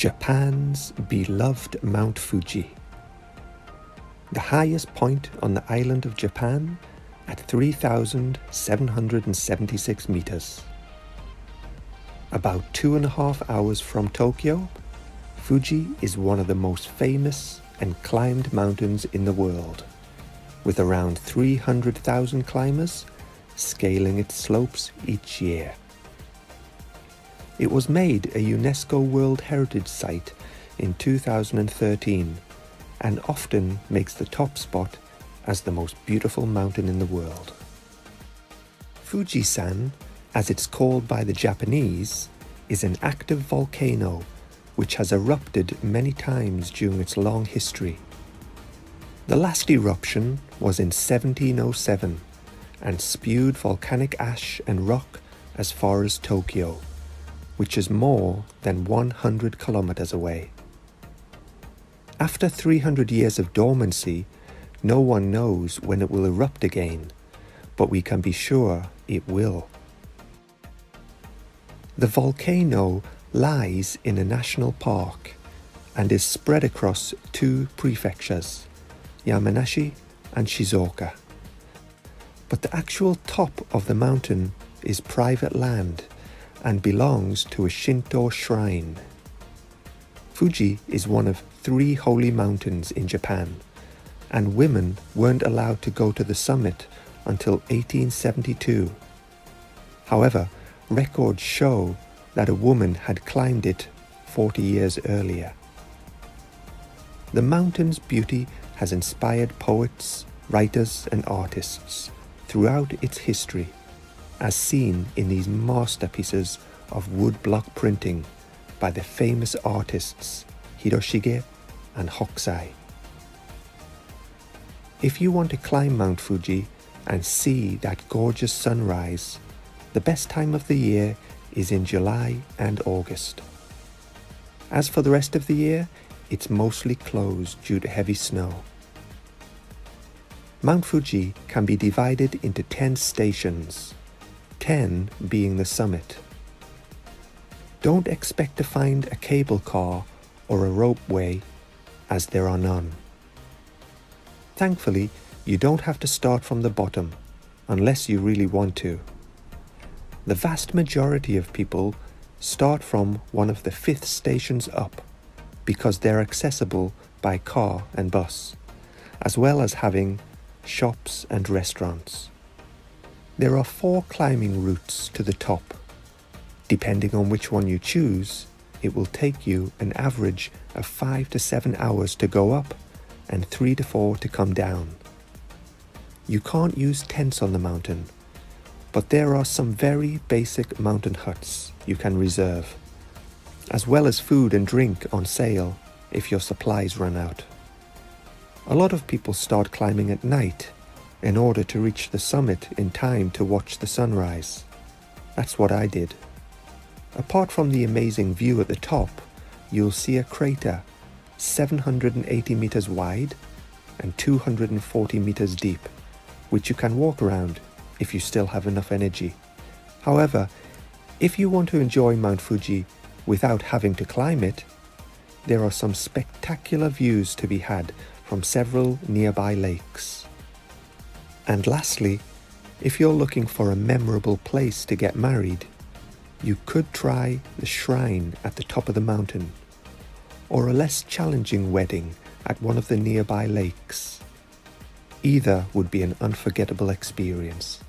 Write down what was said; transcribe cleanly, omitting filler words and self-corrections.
Japan's beloved Mount Fuji. The highest point on the island of Japan at 3,776 meters. About 2.5 hours from Tokyo, Fuji is one of the most famous and climbed mountains in the world, with around 300,000 climbers scaling its slopes each year. It was made a UNESCO World Heritage Site in 2013 and often makes the top spot as the most beautiful mountain in the world. Fuji-san, as it's called by the Japanese, is an active volcano which has erupted many times during its long history. The last eruption was in 1707 and spewed volcanic ash and rock as far as Tokyo, which is more than 100 kilometers away. After 300 years of dormancy, no one knows when it will erupt again, but we can be sure it will. The volcano lies in a national park and is spread across 2 prefectures, Yamanashi and Shizuoka. But the actual top of the mountain is private land and belongs to a Shinto shrine. Fuji is one of 3 holy mountains in Japan, and women weren't allowed to go to the summit until 1872. However, records show that a woman had climbed it 40 years earlier. The mountain's beauty has inspired poets, writers, and artists throughout its history, as seen in these masterpieces of woodblock printing by the famous artists Hiroshige and Hokusai. If you want to climb Mount Fuji and see that gorgeous sunrise, the best time of the year is in July and August. As for the rest of the year, it's mostly closed due to heavy snow. Mount Fuji can be divided into 10 stations, 10 being the summit. Don't expect to find a cable car or a ropeway, as there are none. Thankfully, you don't have to start from the bottom, unless you really want to. The vast majority of people start from one of the 5th stations up, because they're accessible by car and bus, as well as having shops and restaurants. There are 4 climbing routes to the top. Depending on which one you choose, it will take you an average of 5 to 7 hours to go up and 3 to 4 to come down. You can't use tents on the mountain, but there are some very basic mountain huts you can reserve, as well as food and drink on sale if your supplies run out. A lot of people start climbing at night in order to reach the summit in time to watch the sunrise. That's what I did. Apart from the amazing view at the top, you'll see a crater 780 meters wide and 240 meters deep, which you can walk around if you still have enough energy. However, if you want to enjoy Mount Fuji without having to climb it, there are some spectacular views to be had from several nearby lakes. And lastly, if you're looking for a memorable place to get married, you could try the shrine at the top of the mountain, or a less challenging wedding at one of the nearby lakes. Either would be an unforgettable experience.